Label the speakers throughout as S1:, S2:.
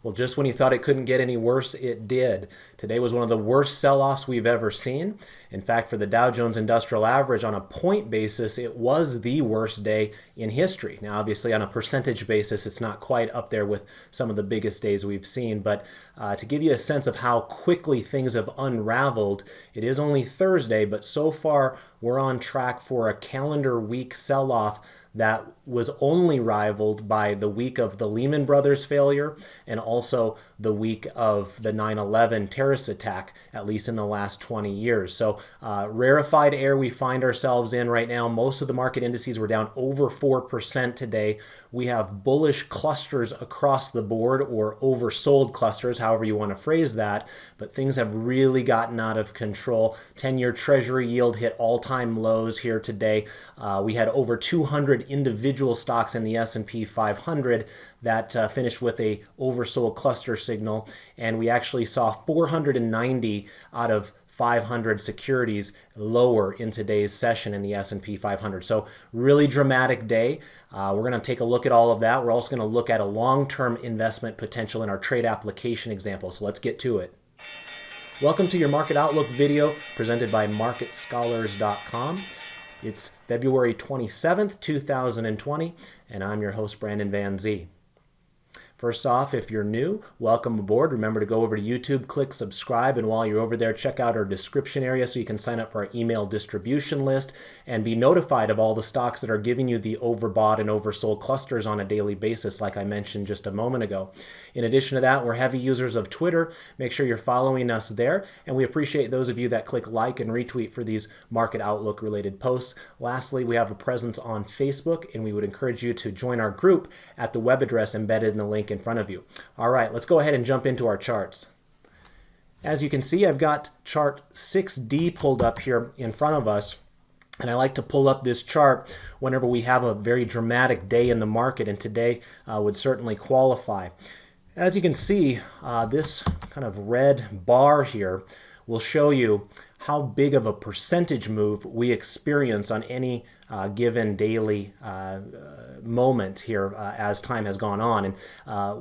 S1: Well, just when you thought it couldn't get any worse, it did. Today was one of the worst sell-offs we've ever seen. In fact, for the Dow Jones Industrial Average, on a point basis, it was the worst day in history. Now, obviously, on a percentage basis, it's not quite up there with some of the biggest days we've seen. But to give you a sense of how quickly things have unraveled, it is only Thursday, but so far we're on track for a calendar week sell-off that was only rivaled by the week of the Lehman Brothers failure and also the week of the 9/11 terrorist attack, at least in the last 20 years. So rarefied air we find ourselves in right now. Most of the market indices were down over 4% today. We have bullish clusters across the board, or oversold clusters, however you want to phrase that, but things have really gotten out of control. 10-year Treasury yield hit all-time lows here today. We had over 200 individual stocks in the S&P 500 that finished with a oversold cluster signal, and we actually saw 490 out of 500 securities lower in today's session in the S&P 500. So really dramatic day. We're going to take a look at all of that. We're also going to look at a long-term investment potential in our trade application example. So let's get to it. Welcome to your Market Outlook video presented by MarketScholars.com. It's February 27th, 2020, and I'm your host, Brandon Van Zee. First off, if you're new, welcome aboard. Remember to go over to YouTube, click subscribe, and while you're over there, check out our description area so you can sign up for our email distribution list and be notified of all the stocks that are giving you the overbought and oversold clusters on a daily basis, like I mentioned just a moment ago. In addition to that, we're heavy users of Twitter. Make sure you're following us there, and we appreciate those of you that click like and retweet for these Market Outlook related posts. Lastly, we have a presence on Facebook, and we would encourage you to join our group at the web address embedded in the link in front of you. All right, let's go ahead and jump into our charts. As you can see, I've got chart 6D pulled up here in front of us, and I like to pull up this chart whenever we have a very dramatic day in the market, and today would certainly qualify. As you can see, this kind of red bar here will show you how big of a percentage move we experience on any given daily moment here as time has gone on. And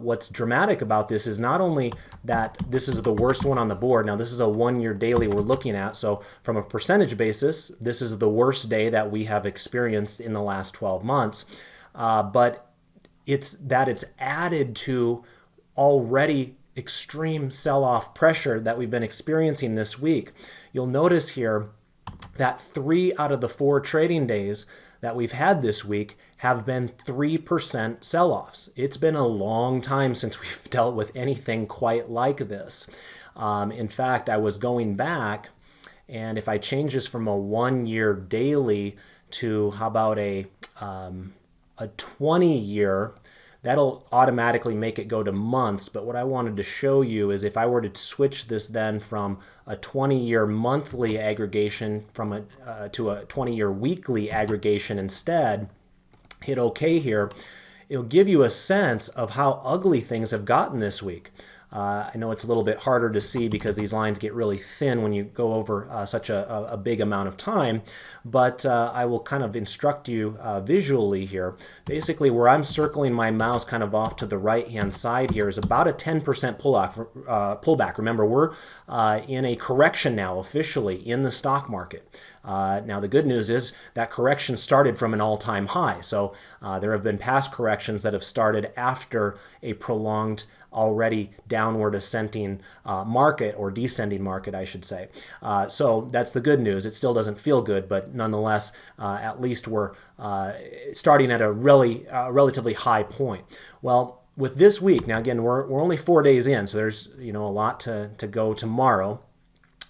S1: what's dramatic about this is not only that this is the worst one on the board. Now, this is a one-year daily we're looking at. So from a percentage basis, this is the worst day that we have experienced in the last 12 months. But it's added to already extreme sell-off pressure that we've been experiencing this week. You'll notice here that 3 out of the 4 trading days that we've had this week have been 3% sell-offs. It's been a long time since we've dealt with anything quite like this. In fact, I was going back, and if I change this from a one-year daily to how about a 20-year, that'll automatically make it go to months. But what I wanted to show you is if I were to switch this then from a 20-year monthly aggregation to a 20-year weekly aggregation instead, hit OK here, it'll give you a sense of how ugly things have gotten this week. I know it's a little bit harder to see because these lines get really thin when you go over such a big amount of time, but I will kind of instruct you visually here. Basically, where I'm circling my mouse kind of off to the right-hand side here is about a 10% pullback. Remember, we're in a correction now officially in the stock market. Now, the good news is that correction started from an all-time high. So there have been past corrections that have started after a prolonged, already downward ascending market, or descending market, I should say. So that's the good news. It still doesn't feel good, but nonetheless, at least we're starting at a relatively high point. Well, with this week, now again, we're only 4 days in, so there's a lot to go tomorrow.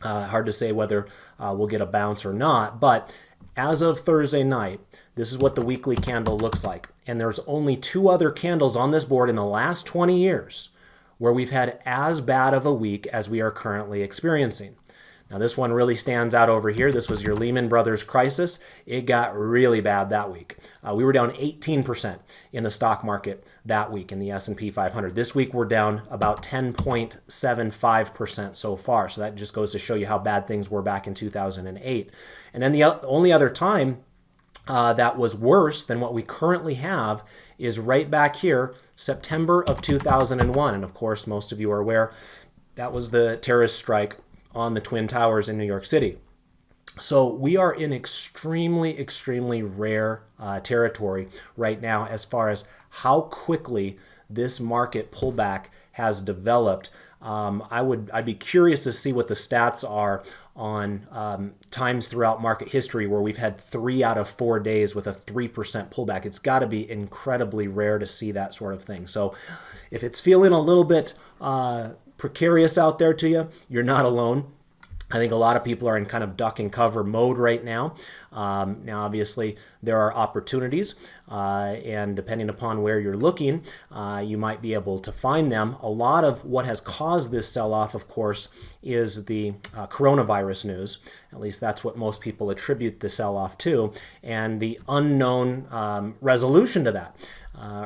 S1: Hard to say whether we'll get a bounce or not, but as of Thursday night, this is what the weekly candle looks like. And there's only 2 other candles on this board in the last 20 years where we've had as bad of a week as we are currently experiencing. Now, this one really stands out over here. This was your Lehman Brothers crisis. It got really bad that week. We were down 18% in the stock market that week in the S&P 500. This week, we're down about 10.75% so far. So that just goes to show you how bad things were back in 2008. And then the only other time that was worse than what we currently have is right back here, September of 2001. And of course, most of you are aware that was the terrorist strike on the Twin Towers in New York City. So we are in extremely, extremely rare territory right now as far as how quickly this market pullback has developed. I'd be curious to see what the stats are on times throughout market history where we've had 3 out of 4 days with a 3% pullback. It's got to be incredibly rare to see that sort of thing. So if it's feeling a little bit precarious out there to you, you're not alone. I think a lot of people are in kind of duck and cover mode right now. Now, obviously, there are opportunities, and depending upon where you're looking, you might be able to find them. A lot of what has caused this sell-off, of course, is the coronavirus news. At least that's what most people attribute the sell-off to, and the unknown resolution to that.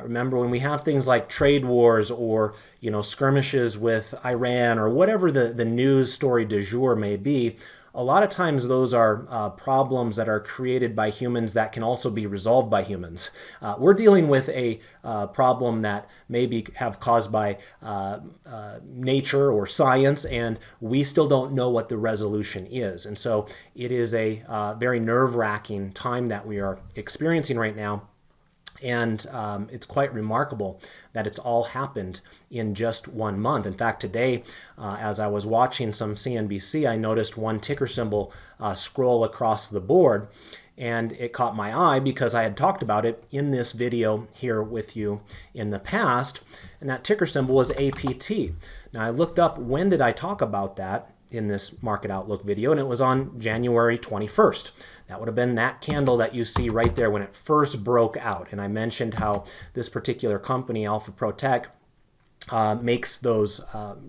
S1: Remember, when we have things like trade wars or skirmishes with Iran or whatever the news story du jour may be, a lot of times those are problems that are created by humans that can also be resolved by humans. We're dealing with a problem that maybe have caused by nature or science, and we still don't know what the resolution is. And so it is a very nerve-wracking time that we are experiencing right now. And it's quite remarkable that it's all happened in just 1 month. In fact, today, as I was watching some CNBC, I noticed one ticker symbol scroll across the board, and it caught my eye because I had talked about it in this video here with you in the past, and that ticker symbol was APT. Now, I looked up when did I talk about that in this Market Outlook video, and it was on January 21st. That would have been that candle that you see right there when it first broke out. And I mentioned how this particular company, Alpha Protec, makes those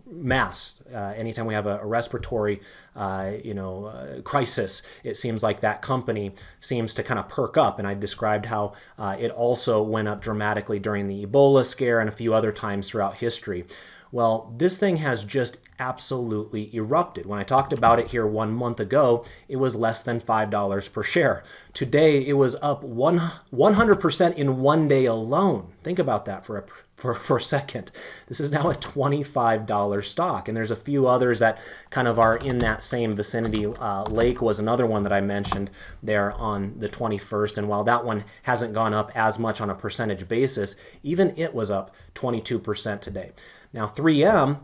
S1: masks. Anytime we have a respiratory, crisis, it seems like that company seems to kind of perk up. And I described how it also went up dramatically during the Ebola scare and a few other times throughout history. Well, this thing has just absolutely erupted. When I talked about it here 1 month ago, it was less than $5 per share. Today, it was up 100% in 1 day alone. Think about that for a second. This is now a $25 stock, and there's a few others that kind of are in that same vicinity. Lake was another one that I mentioned there on the 21st, and while that one hasn't gone up as much on a percentage basis, even it was up 22% today. Now 3M,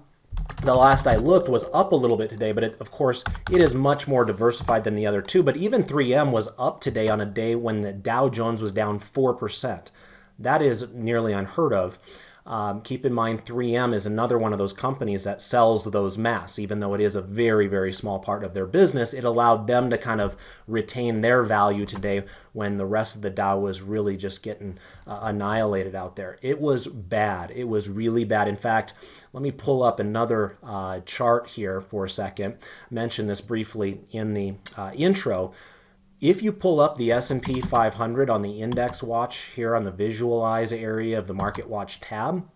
S1: the last I looked, was up a little bit today, but of course it is much more diversified than the other two. But even 3M was up today on a day when the Dow Jones was down 4%. That is nearly unheard of. Keep in mind, 3M is another one of those companies that sells those masks. Even though it is a very, very small part of their business, it allowed them to kind of retain their value today when the rest of the Dow was really just getting annihilated out there. It was bad. It was really bad. In fact, let me pull up another chart here for a second. I mentioned this briefly in the intro. If you pull up the S&P 500 on the Index Watch here on the Visualize area of the Market Watch tab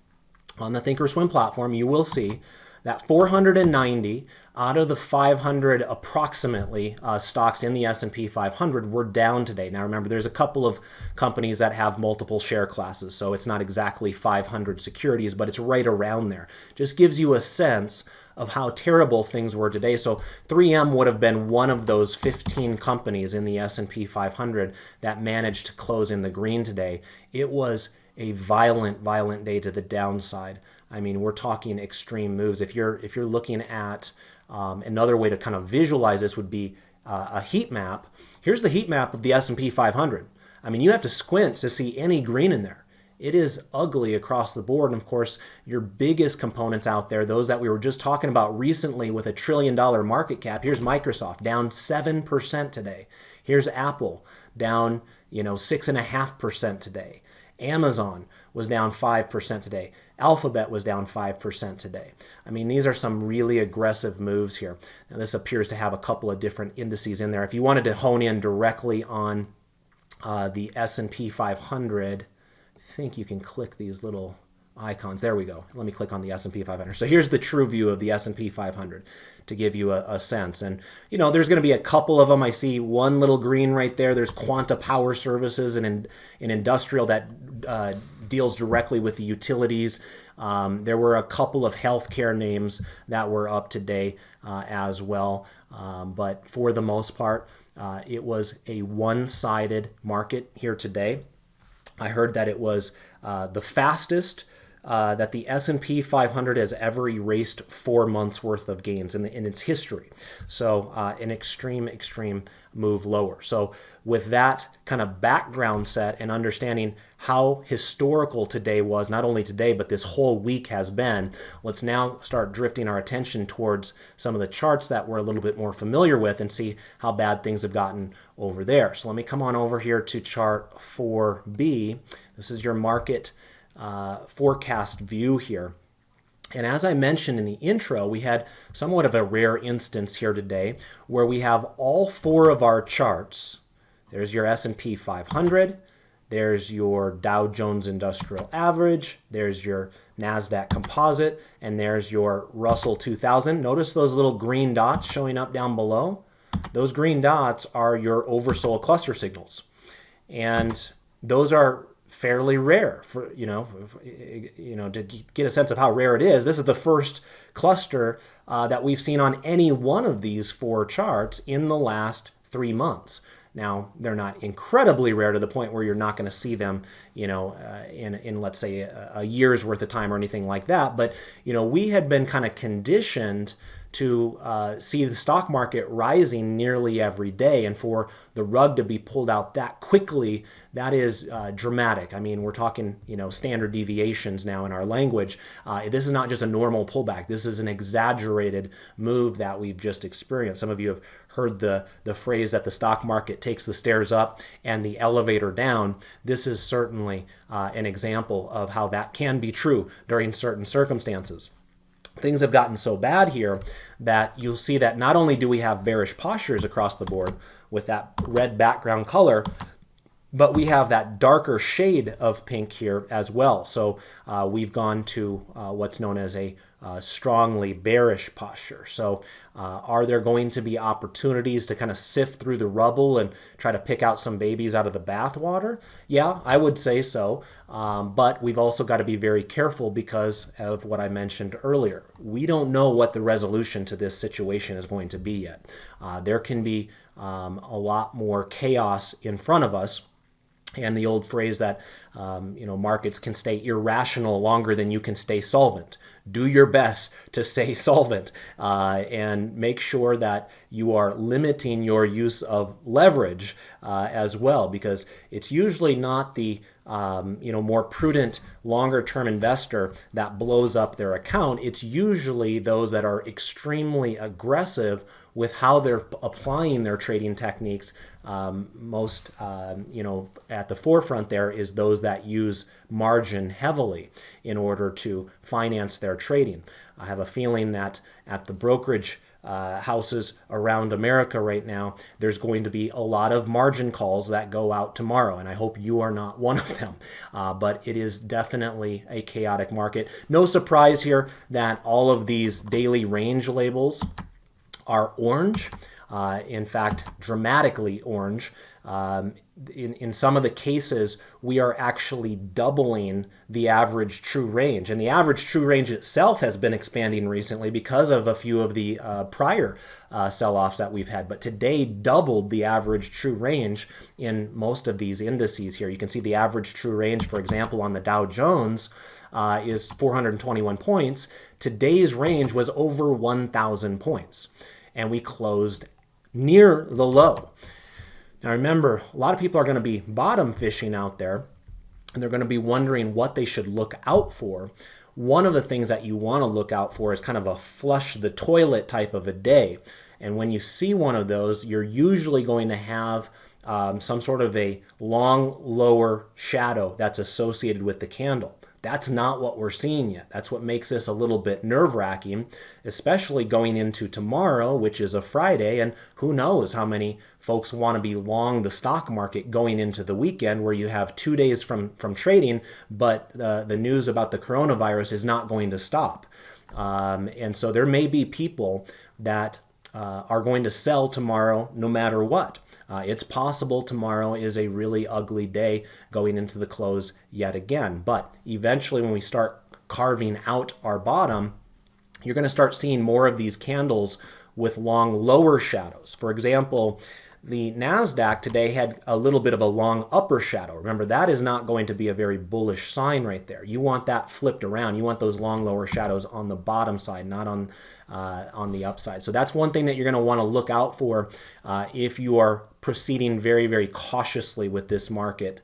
S1: on the Thinkorswim platform, you will see that 490 out of the 500 approximately stocks in the S&P 500 were down today. Now remember, there's a couple of companies that have multiple share classes, so it's not exactly 500 securities, but it's right around there. Just gives you a sense of how terrible things were today. So 3M would have been one of those 15 companies in the S&P 500 that managed to close in the green today. It was a violent, violent day to the downside. I mean, we're talking extreme moves. If you're looking at another way to kind of visualize this would be a heat map. Here's the heat map of the S&P 500. I mean, you have to squint to see any green in there. It is ugly across the board. And of course, your biggest components out there, those that we were just talking about recently with $1 trillion market cap. Here's Microsoft down 7% today. Here's Apple down 6.5% today. Amazon was down 5% today. Alphabet was down 5% today. I mean, these are some really aggressive moves here. Now, this appears to have a couple of different indices in there. If you wanted to hone in directly on the S&P 500, I think you can click these little icons. There we go. Let me click on the S&P 500. So here's the true view of the S&P 500 to give you a sense. And, you know, there's going to be a couple of them. I see one little green right there. There's Quanta Power Services, and an industrial that deals directly with the utilities. There were a couple of healthcare names that were up today as well. But for the most part, it was a one-sided market here today. I heard that it was the fastest that the S&P 500 has ever erased 4 months worth of gains in its history. So an extreme move lower. So with that kind of background set and understanding how historical today was, not only today, but this whole week has been, let's now start drifting our attention towards some of the charts that we're a little bit more familiar with and see how bad things have gotten over there. So let me come on over here to chart 4B. This is your market forecast view here. And as I mentioned in the intro, we had somewhat of a rare instance here today where we have all 4 of our charts. There's your S&P 500, there's your Dow Jones Industrial Average, there's your NASDAQ Composite, and there's your Russell 2000. Notice those little green dots showing up down below. Those green dots are your Oversoul cluster signals. And those are fairly rare for to get a sense of how rare it is. This is the first cluster that we've seen on any one of these 4 charts in the last 3 months. Now, they're not incredibly rare to the point where you're not going to see them, in let's say a year's worth of time or anything like that. But we had been kind of conditioned to see the stock market rising nearly every day, and for the rug to be pulled out that quickly, that is dramatic. I mean, we're talking standard deviations now in our language. This is not just a normal pullback. This is an exaggerated move that we've just experienced. Some of you have heard the phrase that the stock market takes the stairs up and the elevator down. This is certainly an example of how that can be true during certain circumstances. Things have gotten so bad here that you'll see that not only do we have bearish postures across the board with that red background color, but we have that darker shade of pink here as well. So we've gone to what's known as a strongly bearish posture. So are there going to be opportunities to kind of sift through the rubble and try to pick out some babies out of the bathwater? Yeah, I would say so. But we've also got to be very careful because of what I mentioned earlier. We don't know what the resolution to this situation is going to be yet. There can be a lot more chaos in front of us. And the old phrase that markets can stay irrational longer than you can stay solvent. Do your best to stay solvent and make sure that you are limiting your use of leverage as well, because it's usually not the more prudent longer-term investor that blows up their account. It's usually those that are extremely aggressive with how they're applying their trading techniques. Most at the forefront there is those that use margin heavily in order to finance their trading. I have a feeling that at the brokerage houses around America right now, there's going to be a lot of margin calls that go out tomorrow, and I hope you are not one of them. But it is definitely a chaotic market. No surprise here that all of these daily range labels are orange. In fact, dramatically orange. In some of the cases, we are actually doubling the average true range. And the average true range itself has been expanding recently because of a few of the prior sell-offs that we've had. But today doubled the average true range in most of these indices here. You can see the average true range, for example, on the Dow Jones is 421 points. Today's range was over 1,000 points. And we closed near the low. Now remember, a lot of people are going to be bottom fishing out there, and they're going to be wondering what they should look out for. One of the things that you want to look out for is kind of a flush the toilet type of a day. And when you see one of those, you're usually going to have some sort of a long lower shadow that's associated with the candle. That's not what we're seeing yet. That's what makes this a little bit nerve-wracking, especially going into tomorrow, which is a Friday, and who knows how many folks want to be long the stock market going into the weekend where you have 2 days from trading, but the news about the coronavirus is not going to stop. And so there may be people that are going to sell tomorrow no matter what. It's possible tomorrow is a really ugly day going into the close yet again. But eventually when we start carving out our bottom, you're going to start seeing more of these candles with long lower shadows. For example, the NASDAQ today had a little bit of a long upper shadow. Remember, that is not going to be a very bullish sign right there. You want that flipped around. You want those long lower shadows on the bottom side, not on the upside. So that's one thing that you're going to want to look out for if you are proceeding very, very cautiously with this market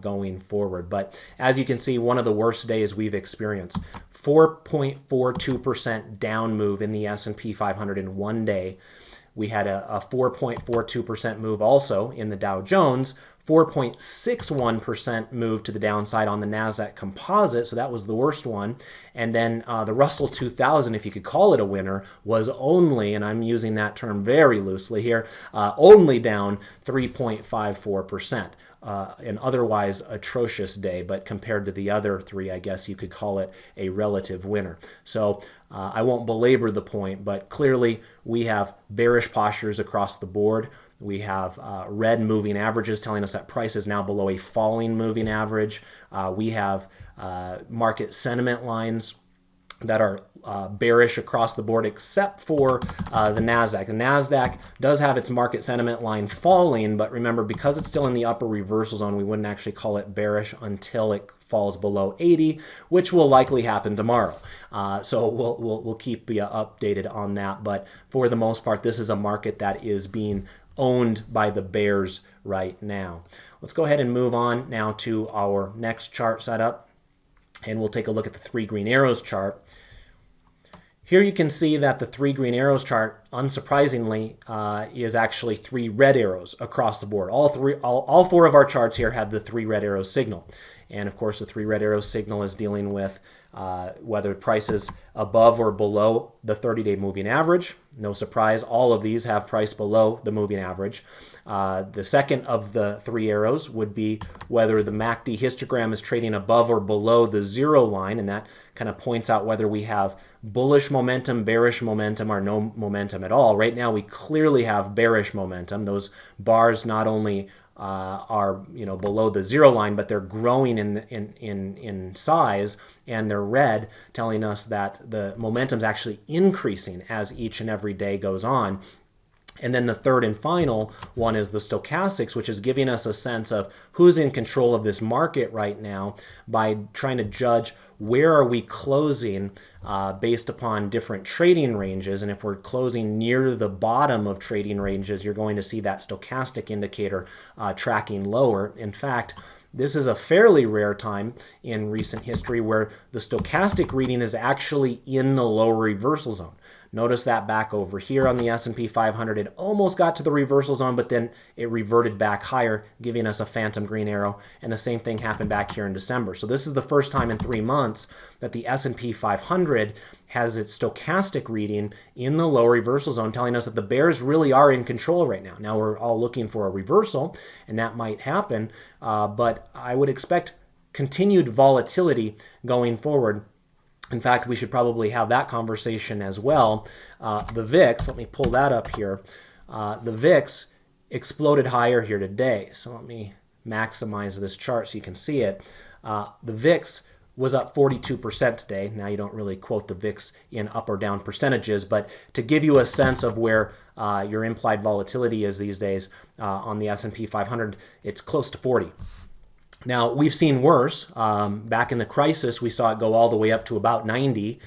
S1: going forward. But as you can see, one of the worst days we've experienced. 4.42% down move in the S&P 500 in one day. We had a 4.42% move also in the Dow Jones, 4.61% move to the downside on the NASDAQ composite, so that was the worst one. And then the Russell 2000, if you could call it a winner, was only, and I'm using that term very loosely here, only down 3.54%. An otherwise atrocious day, but compared to the other three, I guess you could call it a relative winner. So I won't belabor the point, but clearly we have bearish postures across the board. We have red moving averages telling us that price is now below a falling moving average. We have market sentiment lines that are bearish across the board, except for the NASDAQ. The NASDAQ does have its market sentiment line falling, but remember, because it's still in the upper reversal zone, we wouldn't actually call it bearish until it falls below 80, which will likely happen tomorrow. So we'll keep you updated on that. But for the most part, this is a market that is being owned by the bears right now. Let's go ahead and move on now to our next chart setup. And we'll take a look at the 3 green arrows chart. Here you can see that the 3 green arrows chart, unsurprisingly, is actually 3 red arrows across the board. All 4 of our charts here have the 3 red arrows signal. And of course, the 3 red arrows signal is dealing with whether price is above or below the 30-day moving average. No surprise, all of these have price below the moving average. The second of the 3 arrows would be whether the MACD histogram is trading above or below the 0 line, and that kind of points out whether we have bullish momentum, bearish momentum, or no momentum at all. Right now, we clearly have bearish momentum. Those bars not only are below the 0 line, but they're growing in size, and they're red, telling us that the momentum's actually increasing as each and every day goes on. And then the third and final one is the stochastics, which is giving us a sense of who's in control of this market right now by trying to judge where are we closing based upon different trading ranges. And if we're closing near the bottom of trading ranges, you're going to see that stochastic indicator tracking lower. In fact, this is a fairly rare time in recent history where the stochastic reading is actually in the lower reversal zone. Notice that back over here on the S&P 500, it almost got to the reversal zone, but then it reverted back higher, giving us a phantom green arrow, and the same thing happened back here in December. So this is the first time in 3 months that the S&P 500 has its stochastic reading in the low reversal zone, telling us that the bears really are in control right now. Now we're all looking for a reversal, and that might happen, but I would expect continued volatility going forward. In fact, we should probably have that conversation as well. The VIX, let me pull that up here. The VIX exploded higher here today. So let me maximize this chart so you can see it. The VIX was up 42% today. Now you don't really quote the VIX in up or down percentages, but to give you a sense of where your implied volatility is these days on the S&P 500, it's close to 40. Now, we've seen worse. Back in the crisis, we saw it go all the way up to about 90.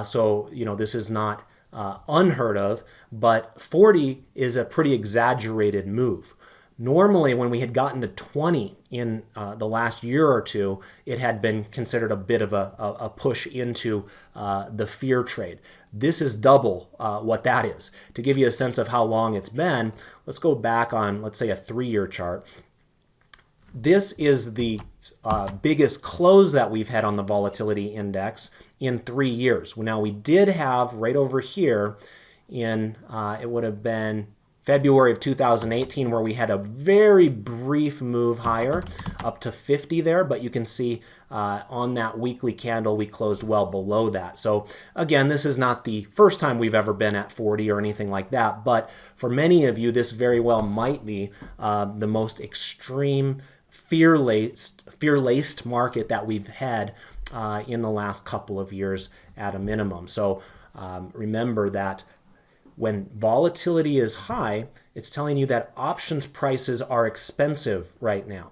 S1: So, this is not unheard of, but 40 is a pretty exaggerated move. Normally, when we had gotten to 20 in the last year or two, it had been considered a bit of a push into the fear trade. This is double what that is. To give you a sense of how long it's been, let's go back on, let's say, a 3-year chart. This is the biggest close that we've had on the volatility index in 3 years. Now, we did have right over here in, it would have been February of 2018, where we had a very brief move higher up to 50 there, but you can see on that weekly candle we closed well below that. So again, this is not the first time we've ever been at 40 or anything like that, but for many of you this very well might be the most extreme fear-laced market that we've had in the last couple of years at a minimum. So remember that when volatility is high, it's telling you that options prices are expensive right now.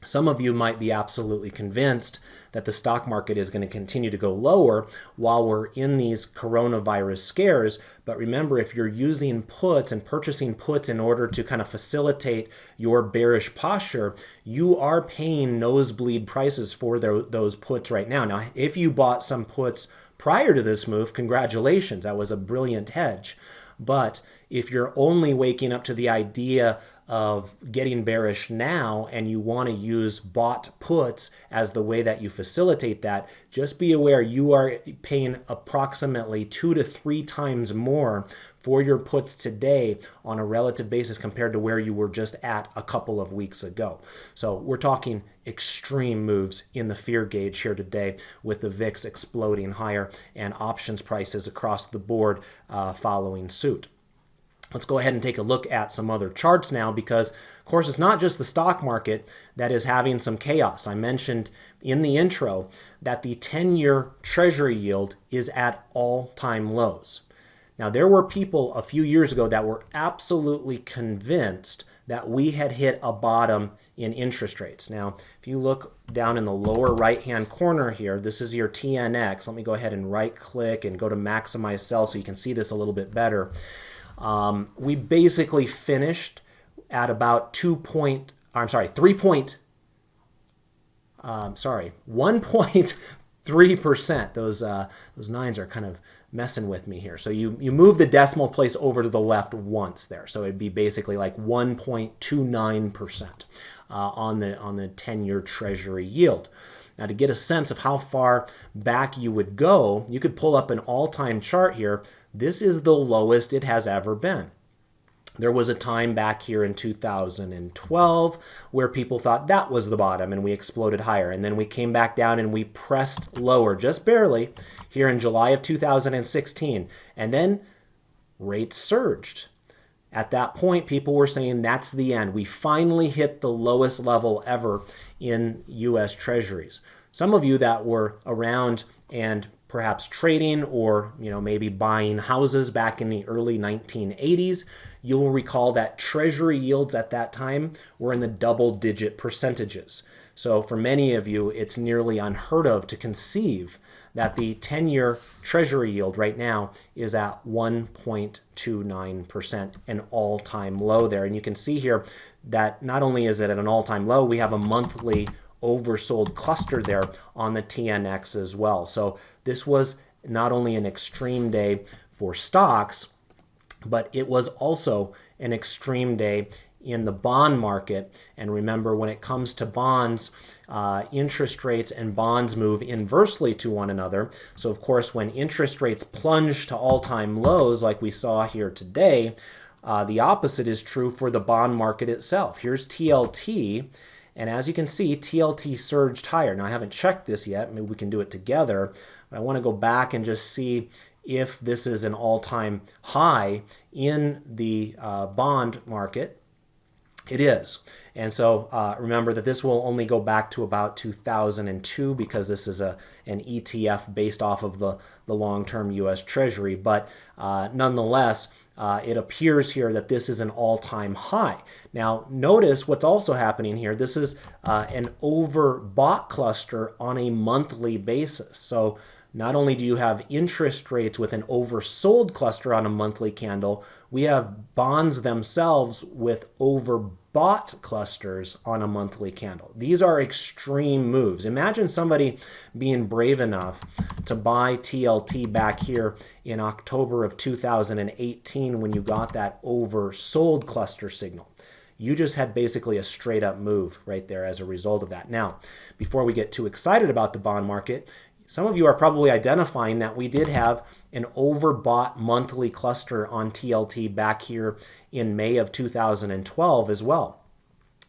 S1: Some of you might be absolutely convinced that the stock market is going to continue to go lower while we're in these coronavirus scares. But remember, if you're using puts and purchasing puts in order to kind of facilitate your bearish posture, you are paying nosebleed prices for those puts right now. Now, if you bought some puts prior to this move, congratulations, that was a brilliant hedge. But if you're only waking up to the idea of getting bearish now and you want to use bought puts as the way that you facilitate that, just be aware you are paying approximately 2 to 3 times more for your puts today on a relative basis compared to where you were just at a couple of weeks ago. So we're talking extreme moves in the fear gauge here today, with the VIX exploding higher and options prices across the board following suit. Let's go ahead and take a look at some other charts now, because of course it's not just the stock market that is having some chaos. I mentioned in the intro that the 10-year Treasury yield is at all-time lows. Now, there were people a few years ago that were absolutely convinced that we had hit a bottom in interest rates. Now, if you look down in the lower right-hand corner here, this is your TNX. Let me go ahead and right-click and go to maximize sell so you can see this a little bit better. We basically finished at about 1.3%. Those nines are kind of messing with me here. So you move the decimal place over to the left once there. So it'd be basically like 1.29% on the 10-year Treasury yield. Now, to get a sense of how far back you would go, you could pull up an all-time chart here. This is the lowest it has ever been. There was a time back here in 2012 where people thought that was the bottom and we exploded higher. And then we came back down and we pressed lower just barely here in July of 2016. And then rates surged. At that point, people were saying that's the end. We finally hit the lowest level ever in U.S. Treasuries. Some of you that were around and perhaps trading or maybe buying houses back in the early 1980s, you will recall that Treasury yields at that time were in the double-digit percentages. So for many of you, it's nearly unheard of to conceive that the 10-year Treasury yield right now is at 1.29%, an all-time low there. And you can see here that not only is it at an all-time low, we have a monthly oversold cluster there on the TNX as well. So this was not only an extreme day for stocks, but it was also an extreme day in the bond market. And remember, when it comes to bonds, interest rates and bonds move inversely to one another. So of course, when interest rates plunge to all-time lows like we saw here today, the opposite is true for the bond market itself. Here's TLT. And as you can see, TLT surged higher. Now, I haven't checked this yet. Maybe we can do it together. But I want to go back and just see if this is an all-time high in the bond market. It is. And so remember that this will only go back to about 2002 because this is an ETF based off of the long-term U.S. Treasury. But nonetheless, it appears here that this is an all-time high. Now, notice what's also happening here. This is an overbought cluster on a monthly basis. So not only do you have interest rates with an oversold cluster on a monthly candle, we have bonds themselves with overbought clusters on a monthly candle. These are extreme moves. Imagine somebody being brave enough to buy TLT back here in October of 2018 when you got that oversold cluster signal. You just had basically a straight up move right there as a result of that. Now, before we get too excited about the bond market, some of you are probably identifying that we did have an overbought monthly cluster on TLT back here in May of 2012 as well.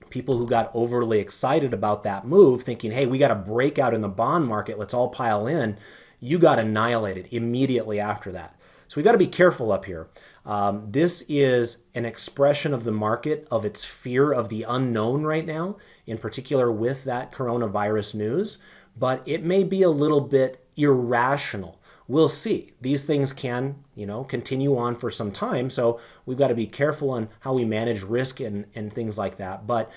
S1: People who got overly excited about that move, thinking, hey, we got a breakout in the bond market, let's all pile in, you got annihilated immediately after that. So we got to be careful up here. This is an expression of the market, of its fear of the unknown right now, in particular with that coronavirus news, but it may be a little bit irrational. We'll see. These things can, continue on for some time, so we've got to be careful on how we manage risk and things like that. But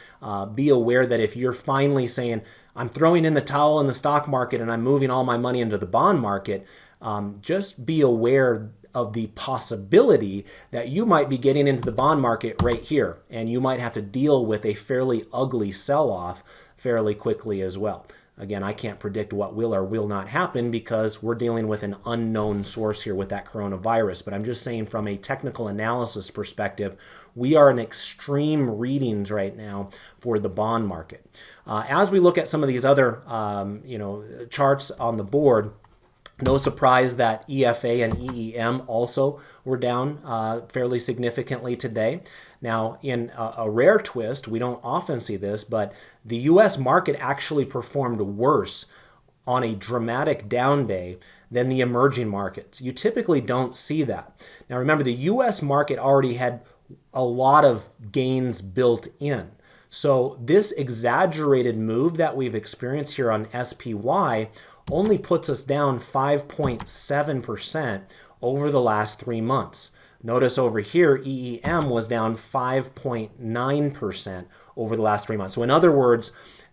S1: be aware that if you're finally saying, I'm throwing in the towel in the stock market and I'm moving all my money into the bond market, just be aware of the possibility that you might be getting into the bond market right here, and you might have to deal with a fairly ugly sell-off fairly quickly as well. Again, I can't predict what will or will not happen because we're dealing with an unknown source here with that coronavirus. But I'm just saying from a technical analysis perspective, we are in extreme readings right now for the bond market. As we look at some of these other charts on the board, no surprise that EFA and EEM also were down fairly significantly today. Now, in a rare twist, we don't often see this, but the U.S. market actually performed worse on a dramatic down day than the emerging markets. You typically don't see that. Now, remember, the U.S. market already had a lot of gains built in. So this exaggerated move that we've experienced here on SPY only puts us down 5.7% over the last 3 months. Notice over here, EEM was down 5.9% over the last 3 months. So in other words,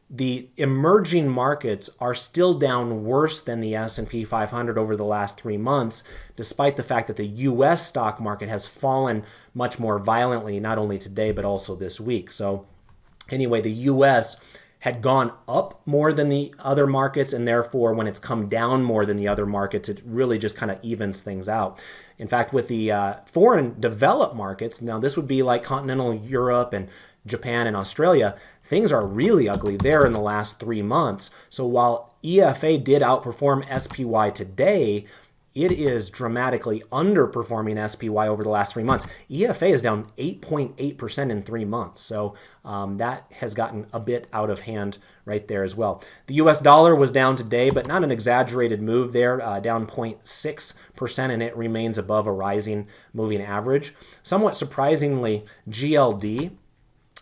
S1: the emerging markets are still down worse than the S&P 500 over the last 3 months, despite the fact that the U.S. stock market has fallen much more violently, not only today, but also this week. So anyway, the U.S. had gone up more than the other markets, and therefore when it's come down more than the other markets, it really just kind of evens things out. In fact, with the foreign developed markets, now this would be like continental Europe and Japan and Australia, things are really ugly there in the last 3 months. So while EFA did outperform SPY today, it is dramatically underperforming SPY over the last 3 months. EFA is down 8.8% in 3 months. So that has gotten a bit out of hand right there as well. The US dollar was down today, but not an exaggerated move there, down 0.6%, and it remains above a rising moving average. Somewhat surprisingly, GLD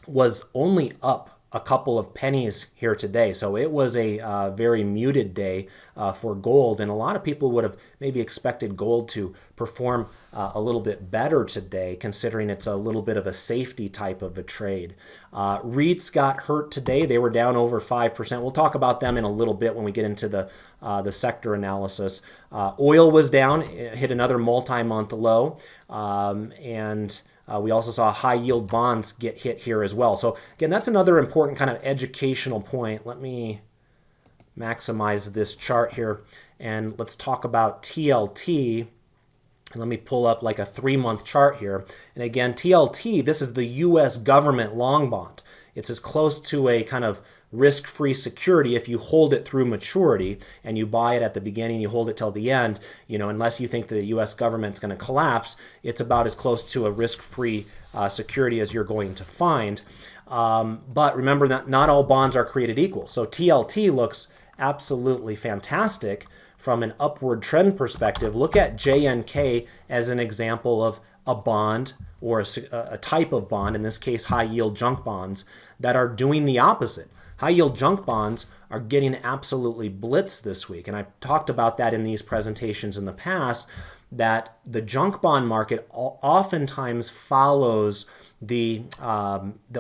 S1: was only up a couple of pennies here today. So it was a very muted day for gold, and a lot of people would have maybe expected gold to perform a little bit better today, considering it's a little bit of a safety type of a trade. REITs got hurt today. They were down over 5%. We'll talk about them in a little bit when we get into the sector analysis. Oil was down, it hit another multi-month low, and we also saw high yield bonds get hit here as well. So again, that's another important kind of educational point. Let me maximize this chart here, and let's talk about TLT. Let me pull up like a 3-month chart here. And again, TLT, this is the US government long bond. It's as close to a kind of risk-free security if you hold it through maturity and you buy it at the beginning, you hold it till the end, unless you think the US government's going to collapse, it's about as close to a risk-free security as you're going to find. But remember that not all bonds are created equal. So TLT looks absolutely fantastic from an upward trend perspective. Look at JNK as an example of a bond or a type of bond, in this case high yield junk bonds, that are doing the opposite. High yield junk bonds are getting absolutely blitzed this week. And I've talked about that in these presentations in the past, that the junk bond market oftentimes follows the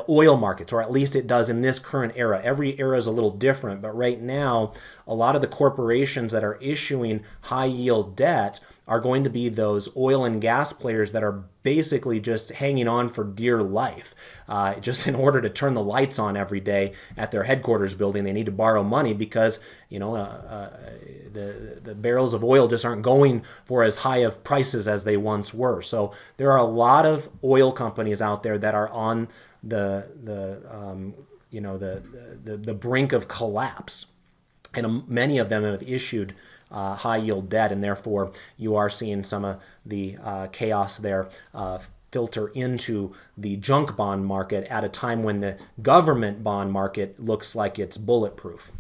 S1: oil markets, or at least it does in this current era. Every era is a little different, but right now, a lot of the corporations that are issuing high yield debt are going to be those oil and gas players that are basically just hanging on for dear life. Just in order to turn the lights on every day at their headquarters building, they need to borrow money because the barrels of oil just aren't going for as high of prices as they once were. So there are a lot of oil companies out there that are on the brink of collapse. And many of them have issued high yield debt, and therefore you are seeing some of the chaos there filter into the junk bond market at a time when the government bond market looks like it's bulletproof.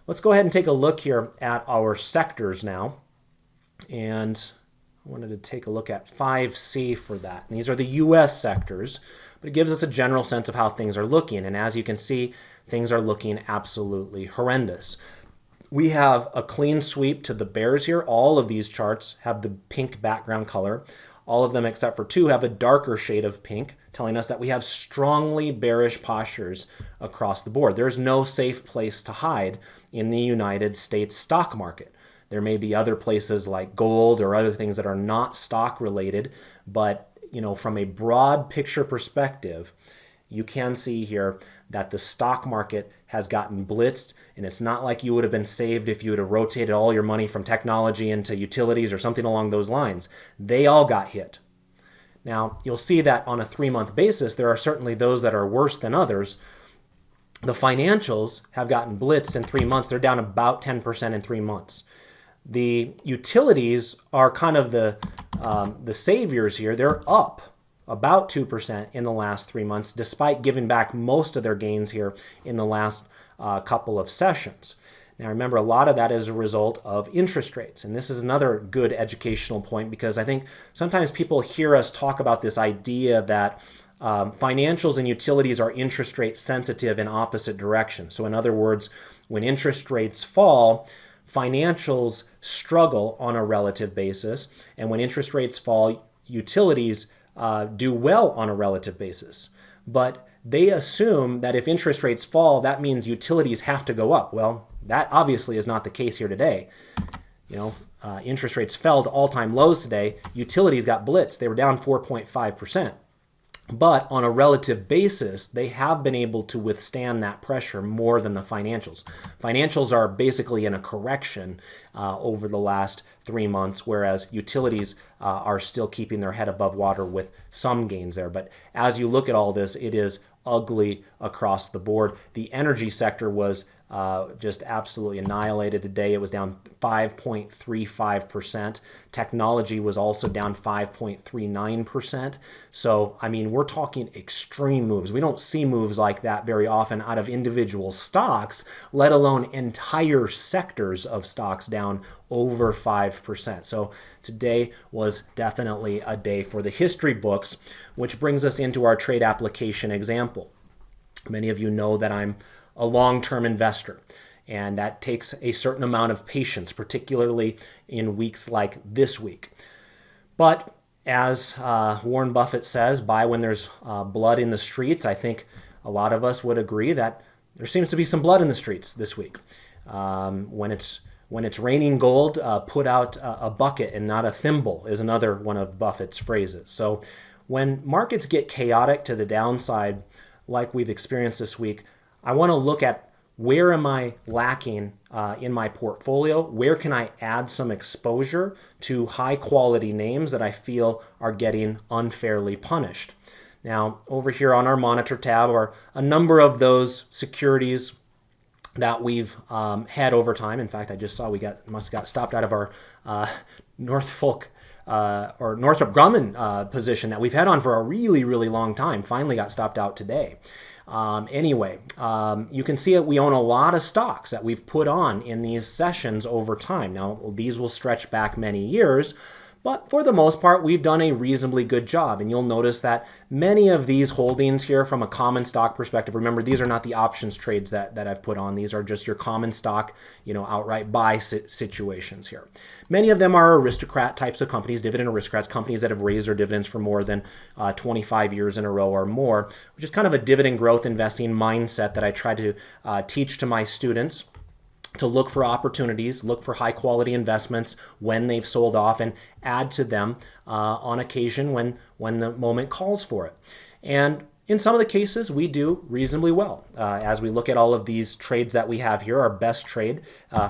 S1: Let's go ahead and take a look here at our sectors now. And I wanted to take a look at 5C for that. And these are the U.S. sectors, but it gives us a general sense of how things are looking. And as you can see, things are looking absolutely horrendous. We have a clean sweep to the bears here. All of these charts have the pink background color. All of them except for two have a darker shade of pink, telling us that we have strongly bearish postures across the board. There's no safe place to hide in the United States stock market. There may be other places like gold or other things that are not stock related, but from a broad picture perspective, you can see here that the stock market has gotten blitzed, and it's not like you would have been saved if you would have rotated all your money from technology into utilities or something along those lines. They all got hit. Now, you'll see that on a 3-month basis, there are certainly those that are worse than others. The financials have gotten blitzed in 3 months. They're down about 10% in 3 months. The utilities are kind of the saviors here. They're up about 2% in the last 3 months, despite giving back most of their gains here in the last couple of sessions. Now remember, a lot of that is a result of interest rates. And this is another good educational point, because I think sometimes people hear us talk about this idea that financials and utilities are interest rate sensitive in opposite directions. So in other words, when interest rates fall, financials struggle on a relative basis. And when interest rates fall, utilities do well on a relative basis. But they assume that if interest rates fall, that means utilities have to go up. Well, that obviously is not the case here today. Interest rates fell to all-time lows today. Utilities got blitzed. They were down 4.5%. But on a relative basis, they have been able to withstand that pressure more than the financials. Financials are basically in a correction over the last 3 months, whereas utilities are still keeping their head above water with some gains there. But as you look at all this, it is ugly across the board. The energy sector was just absolutely annihilated today. It was down 5.35%. Technology was also down 5.39%. So, we're talking extreme moves. We don't see moves like that very often out of individual stocks, let alone entire sectors of stocks down over 5%. So today was definitely a day for the history books, which brings us into our trade application example. Many of you know that I'm a long-term investor, and that takes a certain amount of patience, particularly in weeks like this week. But as Warren Buffett says, buy when there's blood in the streets. I think a lot of us would agree that there seems to be some blood in the streets this week. When it's raining gold, put out a bucket and not a thimble is another one of Buffett's phrases. So when markets get chaotic to the downside, like we've experienced this week, I want to look at where am I lacking in my portfolio? Where can I add some exposure to high quality names that I feel are getting unfairly punished? Now, over here on our monitor tab are a number of those securities that we've had over time. In fact, I just saw we must have got stopped out of our Northrop Grumman position that we've had on for a really, really long time. Finally got stopped out today. You can see that we own a lot of stocks that we've put on in these sessions over time. Now, these will stretch back many years, but for the most part, we've done a reasonably good job. And you'll notice that many of these holdings here from a common stock perspective, remember, these are not the options trades that I've put on. These are just your common stock, outright buy situations here. Many of them are aristocrat types of companies, dividend aristocrats, companies that have raised their dividends for more than 25 years in a row or more, which is kind of a dividend growth investing mindset that I try to teach to my students, to look for opportunities, look for high quality investments when they've sold off, and add to them on occasion when the moment calls for it. And in some of the cases, we do reasonably well. As we look at all of these trades that we have here, our best trade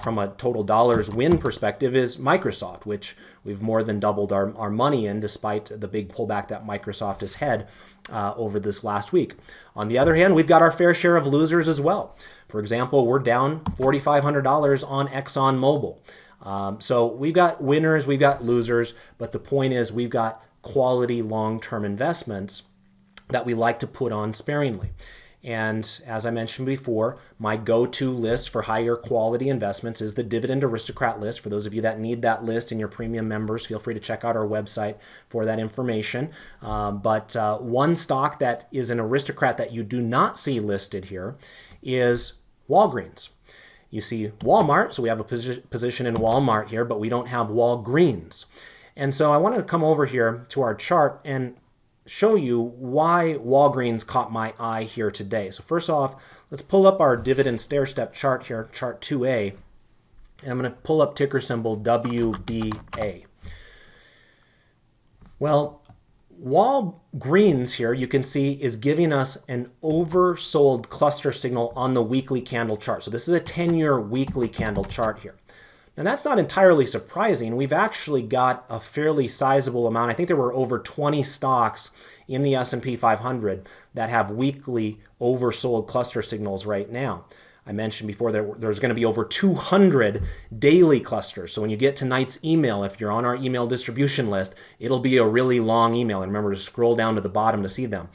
S1: from a total dollars win perspective is Microsoft, which we've more than doubled our money in despite the big pullback that Microsoft has had over this last week. On the other hand, we've got our fair share of losers as well. For example, we're down $4,500 on ExxonMobil. So we've got winners, we've got losers, but the point is we've got quality long-term investments that we like to put on sparingly. And as I mentioned before, my go-to list for higher quality investments is the Dividend Aristocrat list. For those of you that need that list and your premium members, feel free to check out our website for that information. But one stock that is an aristocrat that you do not see listed here is Walgreens. You see Walmart, so we have a position in Walmart here, but we don't have Walgreens. And so I wanted to come over here to our chart and show you why Walgreens caught my eye here today. So first off, let's pull up our dividend stair-step chart here, chart 2A. And I'm going to pull up ticker symbol WBA. Well, Walgreens here, you can see, is giving us an oversold cluster signal on the weekly candle chart. So this is a 10-year weekly candle chart here. Now that's not entirely surprising. We've actually got a fairly sizable amount. I think there were over 20 stocks in the S&P 500 that have weekly oversold cluster signals right now. I mentioned before that there's going to be over 200 daily clusters. So when you get tonight's email, if you're on our email distribution list, it'll be a really long email. And remember to scroll down to the bottom to see them.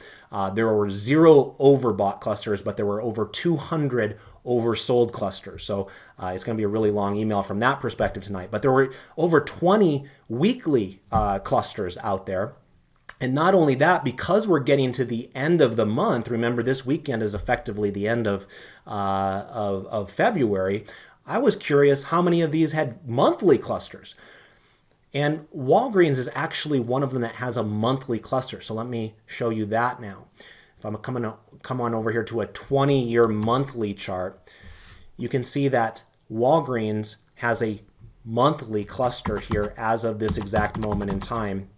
S1: There were 0 overbought clusters, but there were over 200 oversold clusters. So it's going to be a really long email from that perspective tonight. But there were over 20 weekly clusters out there. And not only that, because we're getting to the end of the month, remember this weekend is effectively the end of February, I was curious how many of these had monthly clusters. And Walgreens is actually one of them that has a monthly cluster. So let me show you that now. If I'm come on over here to a 20-year monthly chart, you can see that Walgreens has a monthly cluster here as of this exact moment in time.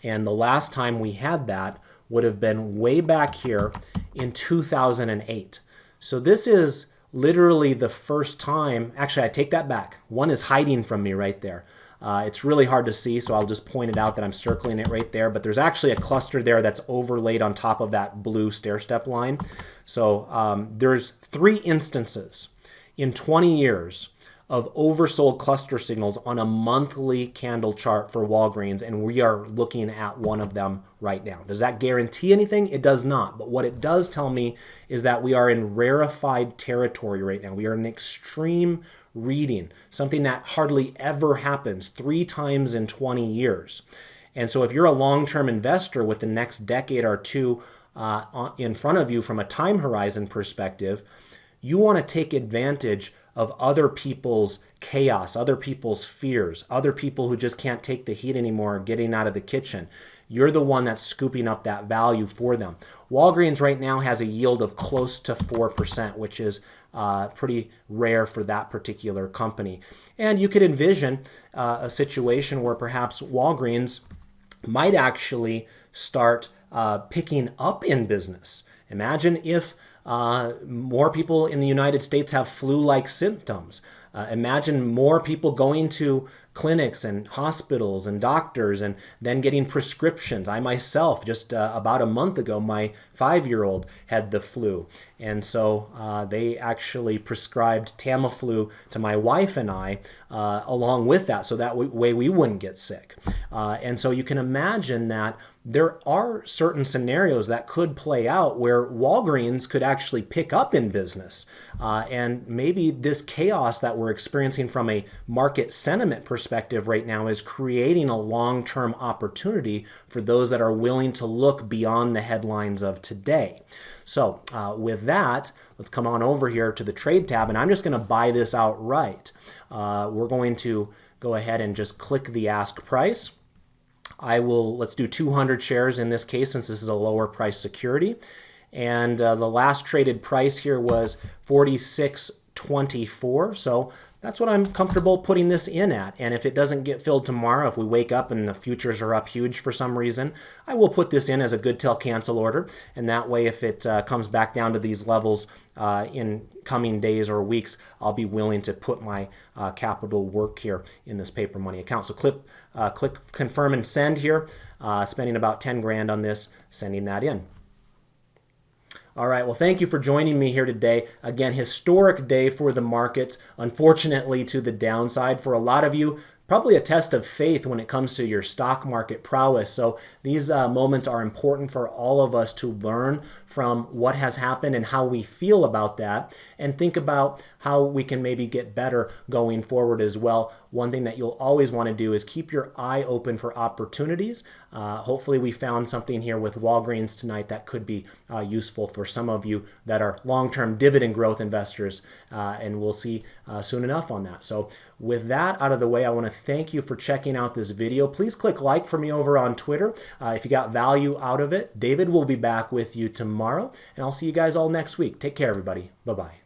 S1: And the last time we had that would have been way back here in 2008. So this is literally the first time, actually I take that back. One is hiding from me right there. It's really hard to see, so I'll just point it out that I'm circling it right there. But there's actually a cluster there that's overlaid on top of that blue stair-step line. So there's 3 instances in 20 years of oversold cluster signals on a monthly candle chart for Walgreens, and we are looking at one of them right now. Does that guarantee anything? It does not. But what it does tell me is that we are in rarefied territory right now. We are in extreme reading, something that hardly ever happens 3 times in 20 years. And so if you're a long-term investor with the next decade or two in front of you from a time horizon perspective, you want to take advantage of other people's chaos, other people's fears, other people who just can't take the heat anymore getting out of the kitchen. You're the one that's scooping up that value for them. Walgreens right now has a yield of close to 4%, which is pretty rare for that particular company. And you could envision a situation where perhaps Walgreens might actually start picking up in business. Imagine if more people in the United States have flu-like symptoms. Imagine more people going to clinics and hospitals and doctors and then getting prescriptions. I myself, just about a month ago, my 5-year-old had the flu. And so they actually prescribed Tamiflu to my wife and I along with that, so that way we wouldn't get sick. And so you can imagine that there are certain scenarios that could play out where Walgreens could actually pick up in business. And maybe this chaos that we're experiencing from a market sentiment perspective right now is creating a long-term opportunity for those that are willing to look beyond the headlines of today. So with that, let's come on over here to the trade tab, and I'm just going to buy this outright. We're going to go ahead and just click the ask price. Let's do 200 shares in this case since this is a lower price security. And the last traded price here was 46.24. So That's what I'm comfortable putting this in at. And if it doesn't get filled tomorrow, if we wake up and the futures are up huge for some reason, I will put this in as a good till cancel order. And that way, if it comes back down to these levels in coming days or weeks, I'll be willing to put my capital work here in this paper money account. So click confirm and send here, spending about 10 grand on this, sending that in. All right, well, thank you for joining me here today. Again, historic day for the markets, unfortunately to the downside for a lot of you. Probably a test of faith when it comes to your stock market prowess. So these moments are important for all of us to learn from what has happened and how we feel about that, and think about how we can maybe get better going forward as well. One thing that you'll always want to do is keep your eye open for opportunities. Hopefully we found something here with Walgreens tonight that could be useful for some of you that are long-term dividend growth investors, and we'll see soon enough on that. So with that out of the way, I want to thank you for checking out this video. Please click like for me over on Twitter if you got value out of it. David will be back with you tomorrow, and I'll see you guys all next week. Take care, everybody. Bye-bye.